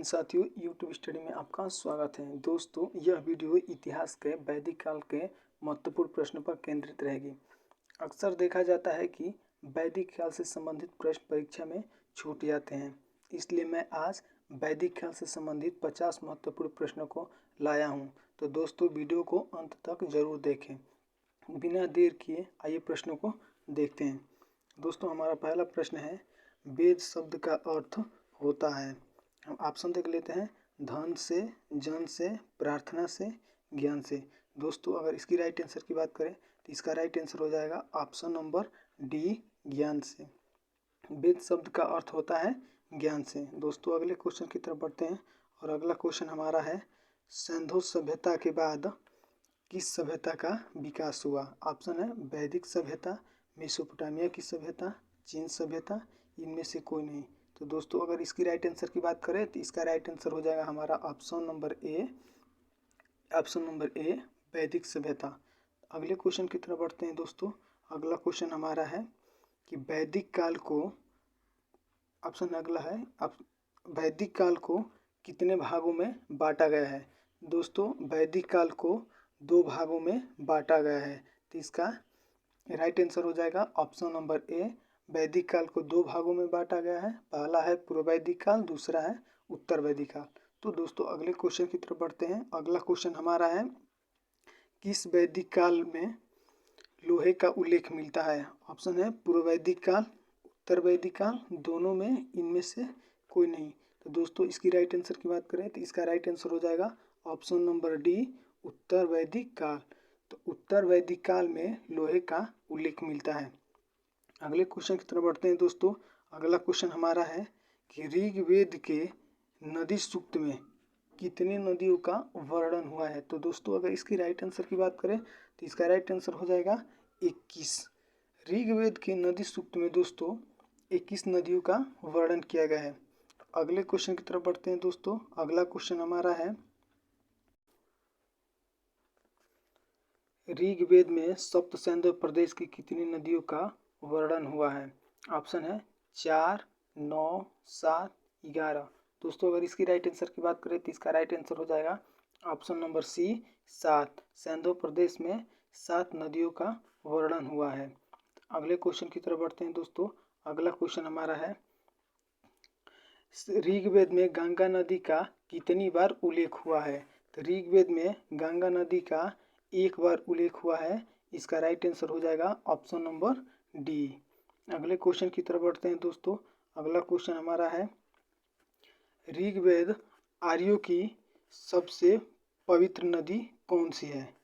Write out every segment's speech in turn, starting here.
साथियों, YouTube study में आपका स्वागत है। दोस्तों, यह वीडियो इतिहास के वैदिक काल के महत्वपूर्ण प्रश्नों पर केंद्रित रहेगी। अक्सर देखा जाता है कि वैदिक काल से संबंधित प्रश्न परीक्षा में छूट जाते हैं, इसलिए मैं आज वैदिक काल से संबंधित 50 महत्वपूर्ण प्रश्नों को लाया हूं। तो दोस्तों, वीडियो को अंत तक जरूर देखें। बिना देर किए आइए प्रश्नों को देखते हैं। दोस्तों, हमारा पहला प्रश्न है, वेद शब्द का अर्थ होता है। हम ऑप्शन देख लेते हैं, धन से, जन से, प्रार्थना से, ज्ञान से। दोस्तों, अगर इसकी राइट आंसर की बात करें तो इसका राइट आंसर हो जाएगा ऑप्शन नंबर डी, ज्ञान से। वेद शब्द का अर्थ होता है ज्ञान से। दोस्तों, अगले क्वेश्चन की तरफ बढ़ते हैं और अगला क्वेश्चन हमारा है, सिंधु सभ्यता के बाद किस सभ्यता का विकास हुआ। ऑप्शन है वैदिक सभ्यता, मेसोपोटामिया की सभ्यता, चीन सभ्यता, इनमें से कोई नहीं। तो दोस्तों, अगर इसकी राइट आंसर की बात करें तो इसका राइट आंसर हो जाएगा हमारा ऑप्शन नंबर ए, वैदिक सभ्यता। अगले क्वेश्चन की तरफ बढ़ते हैं। दोस्तों, अगला क्वेश्चन हमारा है कि वैदिक काल को, ऑप्शन अगला है, वैदिक काल को कितने भागों में बांटा गया है। दोस्तों, वैदिक काल को 2 भागों में बांटा गया है। तो इसका राइट आंसर हो जाएगा ऑप्शन नंबर ए, वैदिक काल को 2 भागों में बांटा गया है। पहला है पूर्व वैदिक काल, दूसरा है उत्तर वैदिक काल। तो दोस्तों, अगले क्वेश्चन की तरफ बढ़ते हैं। अगला क्वेश्चन हमारा है, किस वैदिक काल में लोहे का उल्लेख मिलता है। ऑप्शन है पूर्व वैदिक काल, उत्तर वैदिक काल, दोनों में, इनमें से कोई नहीं। तो दोस्तों, इसकी राइट आंसर की बात करें तो इसका राइट आंसर हो जाएगा ऑप्शन नंबर डी, उत्तर वैदिक काल। तो उत्तर वैदिक काल में लोहे का उल्लेख मिलता है। अगले क्वेश्चन की तरफ बढ़ते हैं। दोस्तों, अगला क्वेश्चन हमारा है कि ऋग्वेद के नदी सूक्त में कितने नदियों का वर्णन हुआ है। तो दोस्तों, अगर इसकी राइट आंसर की बात करें तो इसका राइट आंसर हो जाएगा 21। ऋग्वेद के नदी सूक्त में दोस्तों 21 नदियों का वर्णन किया गया है। अगले क्वेश्चन की तरफ बढ़ते हैं। दोस्तों, अगला क्वेश्चन हमारा है, ऋग्वेद में सप्तसैंधव प्रदेश की कितनी नदियों का वर्णन हुआ है। ऑप्शन है 4, 9, 7, 11। दोस्तों, अगर इसकी राइट आंसर की बात करें तो इसका राइट आंसर हो जाएगा ऑप्शन नंबर सी, 7। सैंधव प्रदेश में 7 नदियों का वर्णन हुआ है। अगले क्वेश्चन की तरफ बढ़ते हैं। दोस्तों, अगला क्वेश्चन हमारा है, ऋग्वेद में गंगा नदी का कितनी बार उल्लेख हुआ है। तो ऋग्वेद में गंगा नदी का 1 बार उल्लेख हुआ है। इसका राइट आंसर हो जाएगा ऑप्शन नंबर डी। अगले क्वेश्चन की तरफ बढ़ते हैं। दोस्तों, अगला क्वेश्चन हमारा है, ऋग्वेद आर्यों की सबसे पवित्र नदी कौन सी है।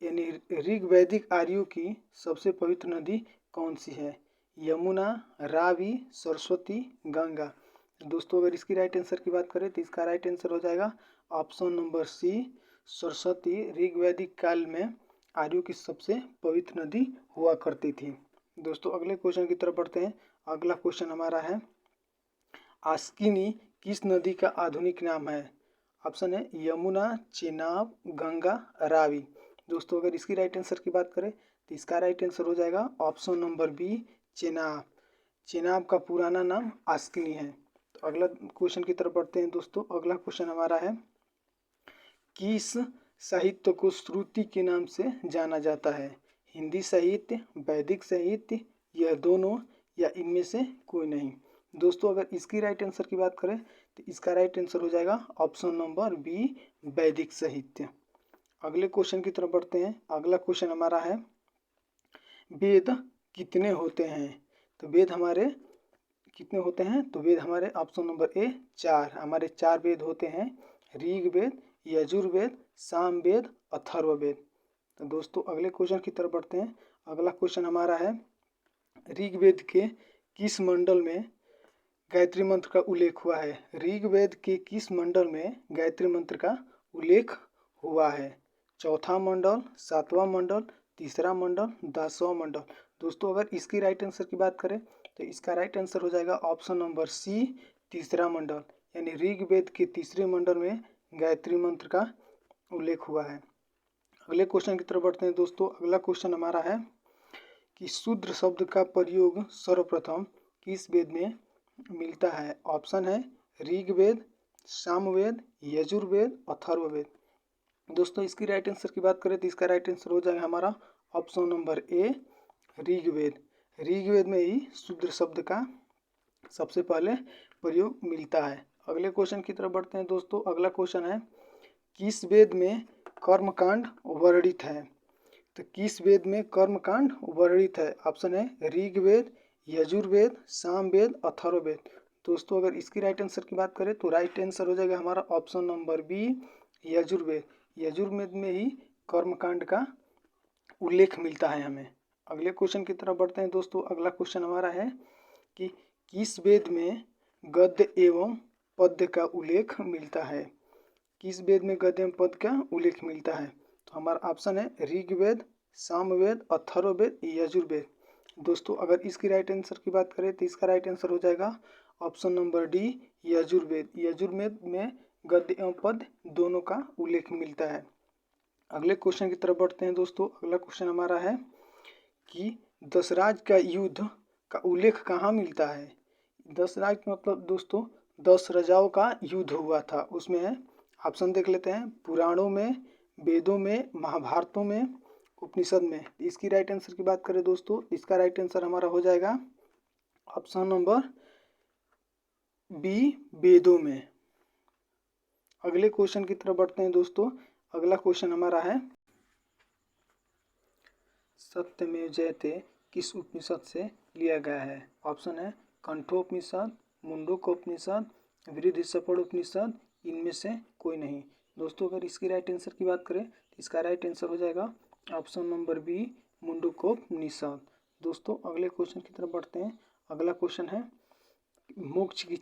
यानी ऋग्वैदिक आर्यों की सबसे पवित्र नदी कौन सी है। यमुना, रावी, सरस्वती, गंगा। दोस्तों, अगर इसकी राइट आंसर की बात करें तो इसका राइट आंसर हो जाएगा ऑप्शन नंबर सी, सरस्वती ऋग्वैदिक काल में आर्यों की सबसे पवित्र नदी हुआ करती थी। दोस्तों, अगले क्वेश्चन की तरफ बढ़ते हैं। अगला क्वेश्चन हमारा है, आस्किनी किस नदी का आधुनिक नाम है। ऑप्शन है यमुना, चेनाब, गंगा, रावी। दोस्तों, अगर इसकी राइट आंसर की बात करें तो इसका राइट आंसर हो जाएगा option number B, Chenab. Chenab का पुराना नाम आस्किनी है। तो अगला क्वेश्चन की तरफ बढ़ते हैं। दोस्तों, अगला क्वेश्चन हमारा है, किस साहित्य को श्रुति के नाम से जाना जाता है। हिंदी साहित्य, वैदिक साहित्य, यह दोनों, या इनमें से कोई नहीं। दोस्तों, अगर इसकी राइट आंसर की बात करें तो इसका राइट आंसर हो जाएगा ऑप्शन नंबर बी, वैदिक साहित्य। अगले क्वेश्चन की तरफ बढ़ते हैं। अगला क्वेश्चन हमारा है, वेद कितने होते हैं। तो वेद हमारे कितने होते हैं। तो वेद हमारे ऑप्शन नंबर ए, 4। हमारे 4 वेद होते हैं, ऋग्वेद, यजुर्वेद, सामवेद, अथर्ववेद। तो दोस्तों, अगले क्वेश्चन की तरफ बढ़ते हैं। अगला क्वेश्चन हमारा है, ऋग्वेद के किस मंडल में गायत्री मंत्र का उल्लेख हुआ है। ऋग्वेद के किस मंडल में गायत्री मंत्र का उल्लेख हुआ है। चौथा मंडल, 7वां मंडल, तीसरा मंडल, 10वां मंडल। दोस्तों, अगर इसकी राइट आंसर की बात करें तो इसका राइट आंसर हो जाएगा ऑप्शन नंबर सी, तीसरा मंडल। यानी ऋग्वेद के तीसरे मंडल में गायत्री मंत्र का उल्लेख हुआ है। अगले क्वेश्चन की तरफ बढ़ते हैं। दोस्तों, अगला क्वेश्चन हमारा है कि शूद्र शब्द का प्रयोग सर्वप्रथम किस वेद में मिलता है। ऑप्शन है ऋग्वेद, सामवेद, यजुर्वेद, अथर्ववेद। दोस्तों इसकी राइट आंसर की बात करें तो इसका राइट आंसर हो जाएगा हमारा option number A, Rigveda. Rigveda में ही शूद्र शब्द का सबसे पहले प्रयोग मिलता है। अगले क्वेश्चन की तरफ बढ़ते हैं दोस्तों। अगला क्वेश्चन है, किस वेद में कर्मकांड वर्णित है? तो किस वेद में कर्मकांड वर्णित है? ऑप्शन है ऋग्वेद, यजुर्वेद, सामवेद, अथर्ववेद। दोस्तों अगर इसकी राइट आंसर की बात करें तो राइट आंसर हो जाएगा हमारा option number B, Yajurveda. Yajurveda में ही कर्मकांड का उल्लेख मिलता है हमें। अगले क्वेश्चन की तरफ बढ़ते हैं दोस्तों। अगला क्वेश्चन हमारा है कि किस वेद में गद्य एवं पद्य का उल्लेख मिलता है? किस वेद में गद्य एवं पद्य का उल्लेख मिलता है? तो हमारा ऑप्शन है ऋग्वेद, सामवेद, अथर्ववेद, यजुर्वेद। दोस्तों अगर इसकी राइट आंसर की बात करें तो इसका राइट आंसर हो जाएगा option number D, Yajurveda. Yajurveda में गद्य एवं पद्य दोनों का उल्लेख मिलता है। अगले क्वेश्चन की तरफ बढ़ते हैं दोस्तों। अगला क्वेश्चन हमारा है कि दशराज का युद्ध का उल्लेख कहाँ मिलता है? दशराज मतलब दोस्तों 10 राजाओं का युद्ध हुआ था, उसमें ऑप्शन देख लेते हैं। पुराणों में, वेदों में, महाभारतों में, उपनिषद में। इसकी राइट आंसर की बात करें दोस्तों, इसका राइट आंसर हमारा हो जाएगा ऑप्शन नंबर बी, वेदों में। अगले क्वेश्चन की तरफ बढ़ते हैं दोस्तों। अगला क्वेश्चन हमारा है, सत्यमेव जयते किस उपनिषद से लिया गया है? ऑप्शन है कंठोपनिषद, मुंडकोपनिषद, बृहदीश्वरोपनिषद, इनमें से कोई नहीं। दोस्तों अगर इसकी राइट आंसर की बात करें तो इसका राइट आंसर हो जाएगा ऑप्शन नंबर बी, मुंडकोपनिषद। दोस्तों अगले क्वेश्चन की तरफ बढ़ते हैं। अगला क्वेश्चन है, मोक्ष की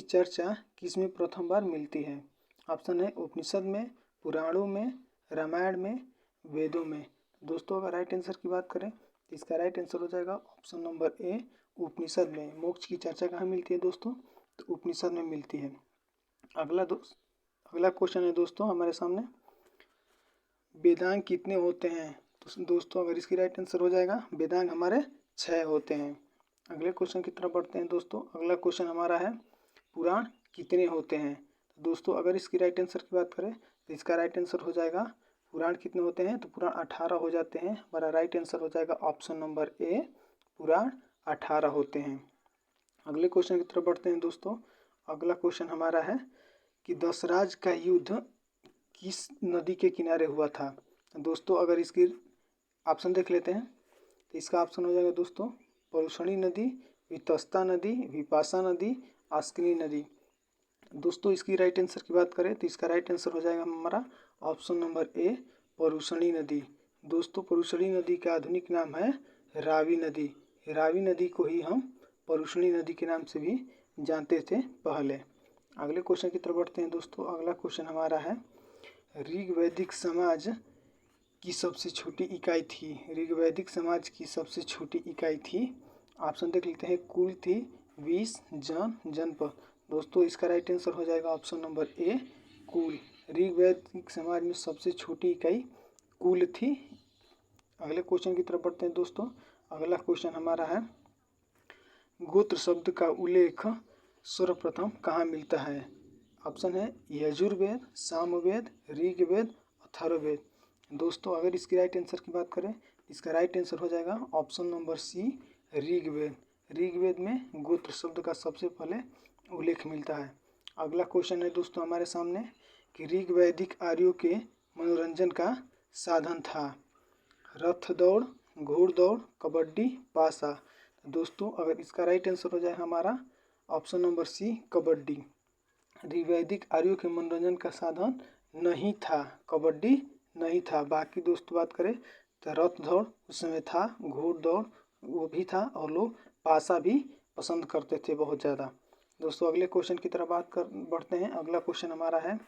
चर्चा किस में प्रथम बार मिलती है? ऑप्शन है उपनिषद में, पुराणों में, रामायण में, वेदों में। दोस्तों अगर राइट आंसर की बात करें तो इसका राइट आंसर हो जाएगा ऑप्शन नंबर ए, उपनिषद में। मोक्ष की चर्चा कहाँ मिलती है दोस्तों? तो उपनिषद में मिलती है। अगला क्वेश्चन है दोस्तों हमारे सामने, वेदांग कितने होते हैं? तो दोस्तों अगर इसकी राइट आंसर हो जाएगा, वेदांग हमारे 6 होते हैं। अगले क्वेश्चन की तरफ बढ़ते हैं दोस्तों। अगला क्वेश्चन हमारा है, पुराण कितने होते हैं? तो दोस्तों अगर इसकी राइट आंसर की बात करें तो इसका राइट आंसर हो जाएगा, पुराण कितने होते हैं? तो पुराण 18 हो जाते हैं। हमारा राइट आंसर हो जाएगा ऑप्शन नंबर ए, पुराण 18 होते हैं। अगले क्वेश्चन की तरफ बढ़ते हैं दोस्तों। अगला क्वेश्चन हमारा है कि दशराज का युद्ध किस नदी के किनारे हुआ था? दोस्तों अगर इसकी ऑप्शन देख लेते हैं तो इसका ऑप्शन हो जाएगा दोस्तों परुषणी नदी, वितस्ता नदी, विपाशा नदी, आस्किनी नदी। दोस्तों इसकी राइट आंसर की बात करें तो इसका राइट आंसर हो जाएगा हमारा ऑप्शन नंबर ए, परुषणी नदी। दोस्तों परुषणी नदी का आधुनिक नाम है रावी नदी। रावी नदी को ही हम परुषणी नदी के नाम से भी जानते थे पहले। अगले क्वेश्चन की तरफ बढ़ते हैं दोस्तों। अगला क्वेश्चन हमारा है, ऋग्वैदिक समाज की सबसे छोटी इकाई थी? ऋग्वैदिक समाज की सबसे छोटी इकाई थी, ऑप्शन देख लेते हैं। कुल थी, 20, जन, जनपद। दोस्तों इसका राइट आंसर हो जाएगा ऑप्शन नंबर ए, कुल। ऋग्वैदिक समाज में सबसे छोटी इकाई कुल थी। अगले क्वेश्चन की तरफ बढ़ते हैं दोस्तों। अगला क्वेश्चन हमारा है, गोत्र शब्द का उल्लेख सर्वप्रथम कहाँ मिलता है? ऑप्शन है यजुर्वेद, सामवेद, ऋग्वेद, अथर्ववेद। दोस्तों अगर इसकी राइट आंसर की बात करें इसका राइट आंसर हो जाएगा option number C, Rigveda. Rigveda में गोत्र शब्द का सबसे पहले उल्लेख मिलता है। अगला क्वेश्चन है दोस्तों हमारे सामने कि ऋग्वैदिक आर्यों के मनोरंजन का साधन था, रथ दौड़, घोड़दौड़, कबड्डी, पासा। दोस्तों अगर इसका राइट आंसर हो जाए हमारा ऑप्शन नंबर सी, कबड्डी। ऋग्वैदिक आर्यों के मनोरंजन का साधन नहीं था, कबड्डी नहीं था। बाकी दोस्तों बात करें तो रथ दौड़ उस समय था, घोड़दौड़ वो भी था, और लोग पासा भी पसंद करते थे बहुत ज़्यादा। दोस्तों अगले क्वेश्चन की तरफ बढ़ते हैं। अगला क्वेश्चन हमारा है,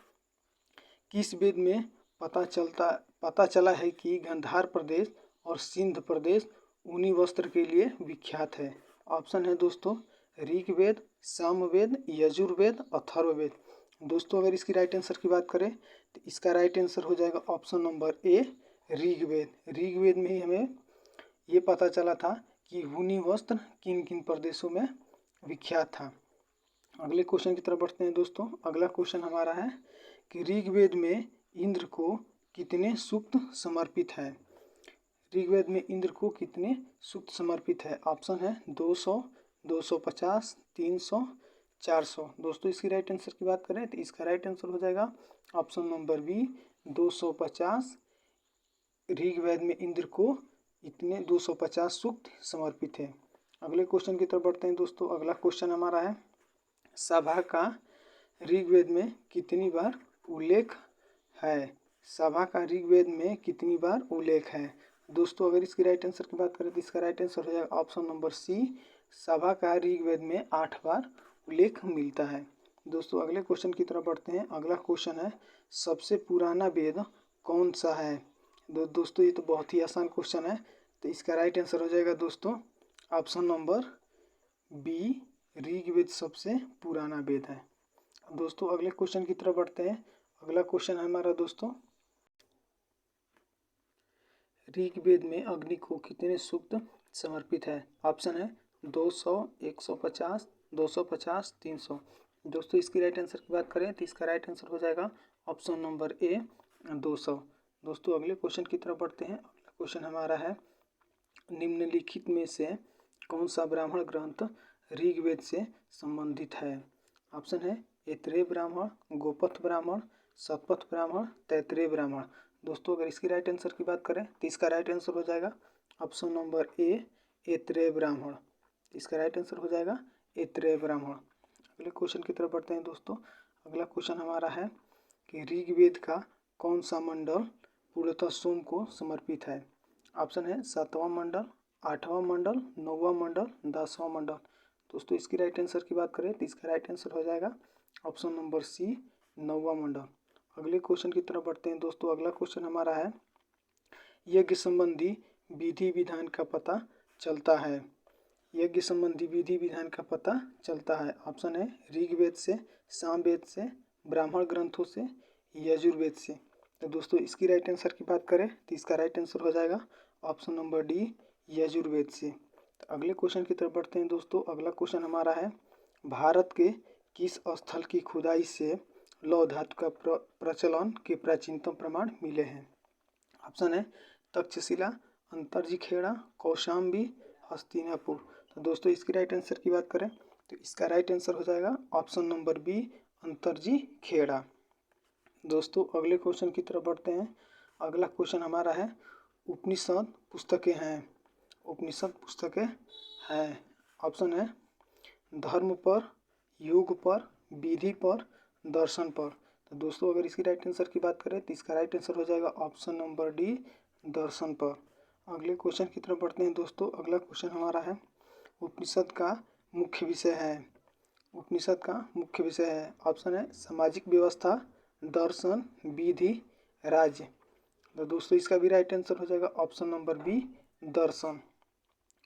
किस वेद में पता चला है कि गांधार प्रदेश और सिंध प्रदेश ऊनी वस्त्र के लिए विख्यात है? ऑप्शन है दोस्तों ऋग्वेद, सामवेद, यजुर्वेद, अथर्ववेद। दोस्तों अगर इसकी राइट आंसर की बात करें तो इसका राइट आंसर हो जाएगा option number A, Rigveda. Rigveda में ही हमें ये पता चला था कि ऊनी वस्त्र किन किन प्रदेशों में विख्यात था। अगले क्वेश्चन की तरफ बढ़ते हैं दोस्तों। अगला क्वेश्चन हमारा है कि ऋग्वेद में इंद्र को कितने सूक्त समर्पित है। ऋग्वेद में इंद्र को कितने सूक्त समर्पित है। ऑप्शन है 200, 250, 300, 400। दोस्तों इसकी राइट आंसर की बात करें तो इसका राइट आंसर हो जाएगा ऑप्शन नंबर बी 250। ऋग्वेद में इंद्र को इतने 250 सूक्त समर्पित है। अगले क्वेश्चन की तरफ बढ़ते हैं दोस्तों। अगला क्वेश्चन हमारा है सभा का ऋग्वेद में कितनी बार उल्लेख है। सभा का ऋग्वेद में कितनी बार उल्लेख है। दोस्तों अगर इसकी राइट आंसर की बात करें तो इसका राइट आंसर हो जाएगा ऑप्शन नंबर सी। सभा का ऋग्वेद में 8 बार उल्लेख मिलता है। दोस्तों अगले क्वेश्चन की तरफ बढ़ते हैं। अगला क्वेश्चन है सबसे पुराना वेद कौन सा है। दोस्तों ये तो बहुत ही आसान क्वेश्चन है, तो इसका राइट आंसर हो जाएगा दोस्तों ऑप्शन नंबर बी। ऋग्वेद सबसे पुराना वेद है। दोस्तों अगले क्वेश्चन की तरफ बढ़ते हैं। अगला क्वेश्चन है हमारा दोस्तों ऋग्वेद में अग्नि को कितने सूक्त समर्पित है। ऑप्शन है 200, 150, 250, 300। दोस्तों इसकी राइट आंसर की बात करें तो इसका राइट आंसर हो जाएगा ऑप्शन नंबर ए 200। दोस्तों अगले क्वेश्चन की तरफ बढ़ते हैं। अगला क्वेश्चन हमारा है निम्नलिखित में से कौन सा ब्राह्मण ग्रंथ ऋग्वेद से संबंधित है। ऑप्शन है ऐत्रेय ब्राह्मण, गोपथ ब्राह्मण, शतपथ ब्राह्मण, तैत्रेय ब्राह्मण। दोस्तों अगर इसकी राइट आंसर की बात करें तो इसका राइट आंसर हो जाएगा ऑप्शन नंबर ए ऐत्रेय ब्राह्मण। इसका राइट आंसर हो जाएगा ऐत्रेय ब्राह्मण। अगले क्वेश्चन की तरफ बढ़ते हैं दोस्तों। अगला क्वेश्चन हमारा है कि ऋग्वेद का कौन सा मंडल पूर्णतः सोम को समर्पित है। ऑप्शन है 7वां मंडल, 8वां मंडल, 9वां मंडल, 10वां मंडल। दोस्तों इसकी राइट आंसर की बात करें तो इसका राइट आंसर हो जाएगा ऑप्शन नंबर सी 9वां मंडल। अगले क्वेश्चन की तरफ बढ़ते हैं दोस्तों। अगला क्वेश्चन हमारा है यज्ञ संबंधी विधि विधान का पता चलता है। यज्ञ संबंधी विधि विधान का पता चलता है। ऑप्शन है ऋग्वेद से, सामवेद से, ब्राह्मण ग्रंथों से, यजुर्वेद से। तो दोस्तों इसकी राइट आंसर की बात करें तो इसका राइट आंसर हो जाएगा ऑप्शन नंबर डी यजुर्वेद से। तो अगले क्वेश्चन की तरफ बढ़ते हैं दोस्तों। अगला क्वेश्चन हमारा है भारत के किस स्थल की खुदाई से लौह धातु का प्रचलन के प्राचीनतम प्रमाण मिले हैं। ऑप्शन है तक्षशिला, अंतरजी खेड़ा, कौशाम्बी, हस्तिनापुर। तो दोस्तों इसकी राइट आंसर की बात करें तो इसका राइट आंसर हो जाएगा option number B Atranji Kheda. दोस्तों अगले क्वेश्चन की तरफ बढ़ते हैं। अगला क्वेश्चन हमारा है उपनिषद पुस्तकें हैं। उपनिषद पुस्तकें हैं। ऑप्शन है धर्म पर, योग पर, विधि पर, दर्शन पर। तो दोस्तों अगर इसकी राइट आंसर की बात करें तो इसका राइट आंसर हो जाएगा ऑप्शन नंबर डी दर्शन पर। अगले क्वेश्चन की तरफ बढ़ते हैं दोस्तों। अगला क्वेश्चन हमारा है उपनिषद का मुख्य विषय है। उपनिषद का मुख्य विषय है। ऑप्शन है सामाजिक व्यवस्था, दर्शन, विधि, राज्य। तो दोस्तों इसका भी राइट आंसर हो जाएगा ऑप्शन नंबर बी दर्शन।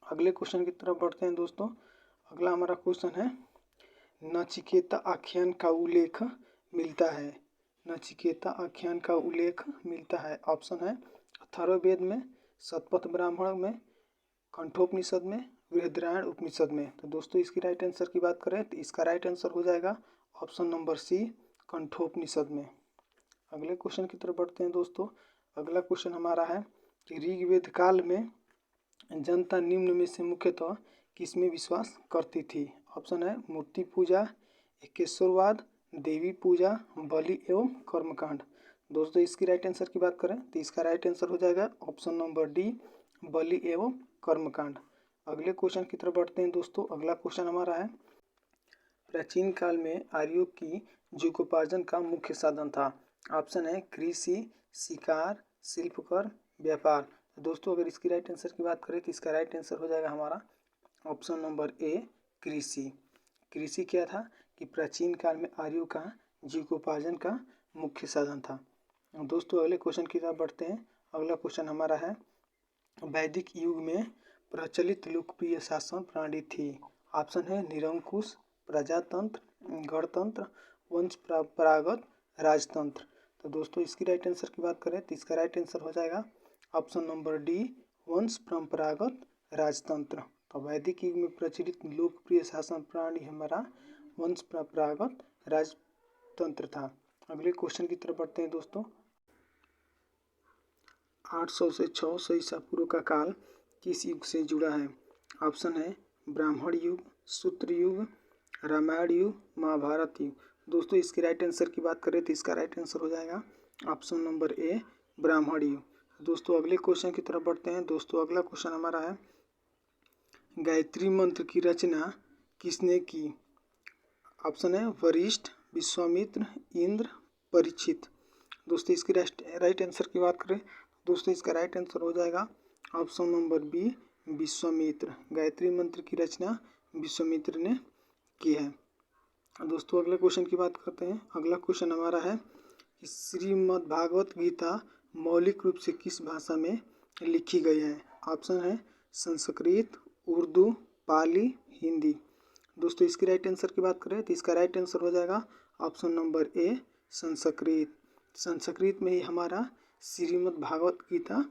अगले क्वेश्चन की तरफ बढ़ते हैं दोस्तों। अगला हमारा क्वेश्चन है नचिकेता आख्यान का उल्लेख मिलता है। नचिकेता आख्यान का उल्लेख मिलता है। ऑप्शन है अथर्ववेद में, शतपथ ब्राह्मण में, कंठोपनिषद में, बृहद्रायण उपनिषद में। तो दोस्तों इसकी राइट आंसर की बात करें तो इसका राइट आंसर हो जाएगा ऑप्शन नंबर सी कंठोपनिषद में। अगले क्वेश्चन की तरफ बढ़ते हैं दोस्तों। अगला क्वेश्चन हमारा है कि ऋग्वेद काल में जनता निम्न में से मुख्यतः किसमें विश्वास करती थी। ऑप्शन है मूर्ति पूजा, एकेश्वरवाद, देवी पूजा, बलि एवं कर्मकांड। दोस्तों इसकी राइट आंसर की बात करें तो इसका राइट आंसर हो जाएगा ऑप्शन नंबर डी बलि एवं कर्मकांड। अगले क्वेश्चन की तरफ बढ़ते हैं दोस्तों। अगला क्वेश्चन हमारा है प्राचीन काल में आर्यों की जीविकोपार्जन का मुख्य साधन था। ऑप्शन है कृषि, शिकार, शिल्पकर, व्यापार। दोस्तों अगर इसकी राइट आंसर की बात करें तो इसका राइट आंसर हो जाएगा हमारा ऑप्शन नंबर ए कृषि। कृषि क्या था कि प्राचीन काल में आर्यों का जीविकोपार्जन का मुख्य साधन था। दोस्तों अगले क्वेश्चन की तरफ बढ़ते हैं। अगला क्वेश्चन हमारा है वैदिक युग में प्रचलित लोकप्रिय शासन प्रणाली थी। ऑप्शन है निरंकुश, प्रजातंत्र, गणतंत्र, वंश परंपरागत राजतंत्र। तो दोस्तों इसकी राइट आंसर की बात करें तो इसका राइट आंसर हो जाएगा ऑप्शन नंबर डी वंश परंपरागत राजतंत्र। तो वैदिक युग में प्रचलित लोकप्रिय शासन प्रणाली हमारा वंश परंपरागत राजतंत्र था। अगले क्वेश्चन की तरफ बढ़ते हैं दोस्तों। 800 से 600 ईसा पूर्व का काल किस युग से जुड़ा है? ऑप्शन है ब्राह्मण युग, सूत्र युग, रामायण युग, महाभारत युग। दोस्तों इसके राइट आंसर की बात करें तो इसका राइट आंसर हो जाएगा ऑप्शन नंबर ए, ब्राह्मण युग। दोस्तों अगले क्वेश्चन की तरफ बढ़ते हैं। दोस्तों अगला क्वेश्चन हमारा है, गायत्री मंत्र की रचना किसने की? ऑप्शन है वशिष्ठ, विश्वामित्र, इंद्र, परीक्षित। दोस्तों इसकी राइट आंसर की बात करें दोस्तों इसका राइट आंसर हो जाएगा option number B, Vishwamitra. Gayatri Mantra की रचना विश्वामित्र ने की है। दोस्तों अगले क्वेश्चन की बात करते हैं। अगला क्वेश्चन हमारा है कि श्रीमद् भागवत गीता मौलिक रूप से किस भाषा में लिखी गई है? ऑप्शन है संस्कृत, उर्दू, पाली, हिंदी। दोस्तों इसकी राइट आंसर की बात करें तो इसका राइट आंसर हो जाएगा ऑप्शन नंबर ए, संस्कृत। संस्कृत में ही हमारा श्रीमद् भागवत गीता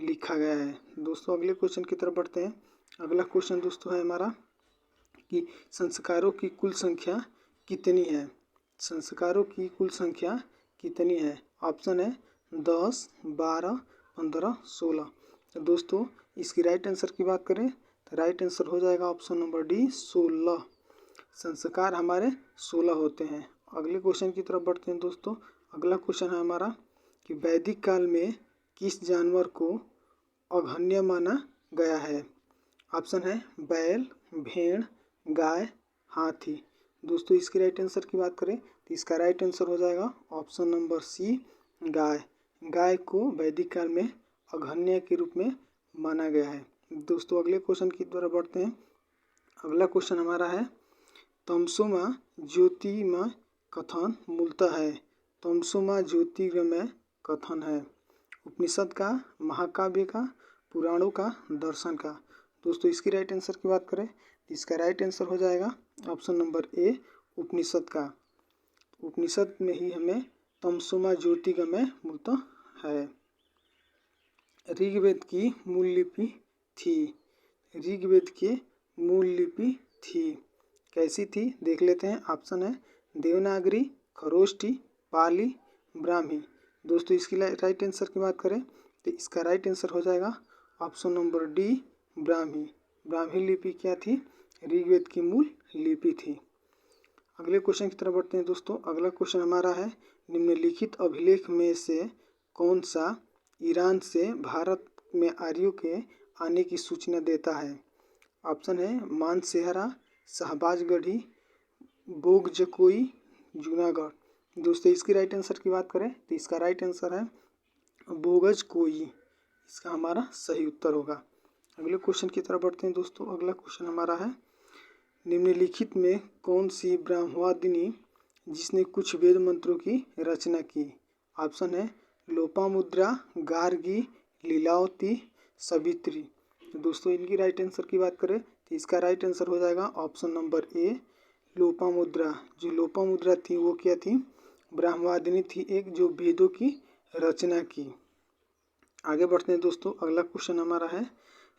लिखा गया है। दोस्तों अगले क्वेश्चन की तरफ बढ़ते हैं। अगला क्वेश्चन दोस्तों है हमारा कि संस्कारों की कुल संख्या कितनी है? संस्कारों की कुल संख्या कितनी है? ऑप्शन है 10, 12, 15, 16। तो दोस्तों इसकी राइट आंसर की बात करें तो राइट आंसर हो जाएगा ऑप्शन नंबर डी, 16। संस्कार हमारे 16 होते हैं। अगले क्वेश्चन की तरफ बढ़ते हैं दोस्तों। अगला क्वेश्चन है हमारा कि वैदिक काल में किस जानवर को अघन्य माना गया है? ऑप्शन है बैल, भेड़, गाय, हाथी। दोस्तों इसकी राइट आंसर की बात करें तो इसका राइट आंसर हो जाएगा ऑप्शन नंबर सी, गाय। गाय को वैदिक काल में अघन्य के रूप में माना गया है। दोस्तों अगले क्वेश्चन की तरफ बढ़ते हैं। अगला क्वेश्चन हमारा है, तमसोमा ज्योतिर्मय कथन मूलतः है? तमसोमा ज्योतिर्मय कथन है उपनिषद का, महाकाव्य का, पुराणों का, दर्शन का। दोस्तों इसकी राइट आंसर की बात करें तो इसका राइट आंसर हो जाएगा ऑप्शन नंबर ए, उपनिषद का। उपनिषद में ही हमें तमसोमा ज्योतिर्गमय मूलतः है। ऋग्वेद की मूल लिपि थी? ऋग्वेद की मूल लिपि थी कैसी थी देख लेते हैं। ऑप्शन है देवनागरी, खरोष्टी, पाली, ब्राह्मी। दोस्तों इसकी राइट आंसर की बात करें तो इसका राइट आंसर हो जाएगा option number D, Brahmi. Brahmi लिपि क्या थी? ऋग्वेद की मूल लिपि थी। अगले क्वेश्चन की तरफ बढ़ते हैं दोस्तों। अगला क्वेश्चन हमारा है, निम्नलिखित अभिलेख में से कौन सा ईरान से भारत में आर्यों के आने की सूचना देता है? ऑप्शन है मानसेहरा, शाहबाजगढ़ी, बोगजकोई, जूनागढ़। दोस्तों इसकी राइट आंसर की बात करें तो इसका राइट आंसर है बोगजकोई। इसका हमारा सही उत्तर होगा। अगले क्वेश्चन की तरफ बढ़ते हैं दोस्तों। अगला क्वेश्चन हमारा है, निम्नलिखित में कौन सी ब्रह्मवादिनी जिसने कुछ वेद मंत्रों की रचना की? ऑप्शन है लोपामुद्रा, गार्गी, लीलावती, सावित्री। दोस्तों इनकी राइट आंसर की बात करें तो इसका राइट आंसर हो जाएगा ऑप्शन नंबर ए, लोपामुद्रा। जो लोपामुद्रा थी वो क्या थी? ब्रह्मवादिनी थी एक, जो वेदों की रचना की। आगे बढ़ते हैं दोस्तों। अगला क्वेश्चन हमारा है,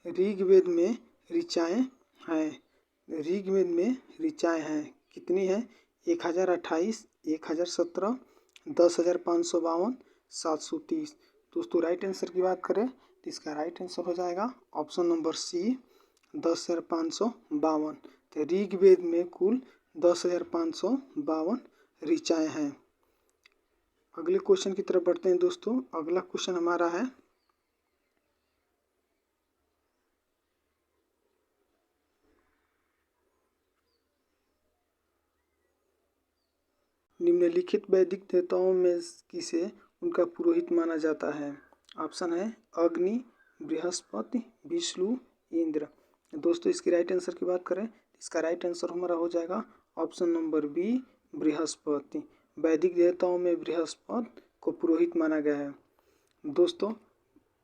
ऋग्वेद में ऋचाएँ हैं? ऋग्वेद में ऋचाएँ हैं कितनी है? 1028, 1017, 10,552, 730। दोस्तों राइट आंसर की बात करें तो इसका राइट आंसर हो जाएगा ऑप्शन नंबर सी, 10,552। तो ऋग्वेद में कुल 10,552 ऋचाएँ हैं। अगले क्वेश्चन की तरफ बढ़ते हैं दोस्तों। अगला क्वेश्चन हमारा है, निम्नलिखित वैदिक देवताओं में किसे उनका पुरोहित माना जाता है? ऑप्शन है अग्नि, बृहस्पति, विष्णु, इंद्र। दोस्तों इसकी राइट आंसर की बात करें इसका राइट आंसर हमारा हो जाएगा ऑप्शन नंबर बी, बृहस्पति। वैदिक देवताओं में बृहस्पति को पुरोहित माना गया है। दोस्तों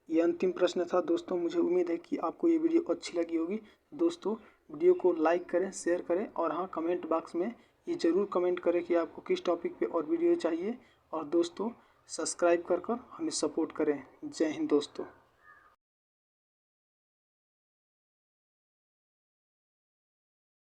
ये अंतिम प्रश्न था। दोस्तों मुझे उम्मीद है कि आपको ये वीडियो अच्छी लगी होगी। दोस्तों वीडियो को लाइक करें, शेयर करें और हाँ कमेंट बॉक्स में ये ज़रूर कमेंट करें कि आपको किस टॉपिक पे और वीडियो चाहिए। और दोस्तों सब्सक्राइब कर हमें सपोर्ट करें। जय हिंद दोस्तों।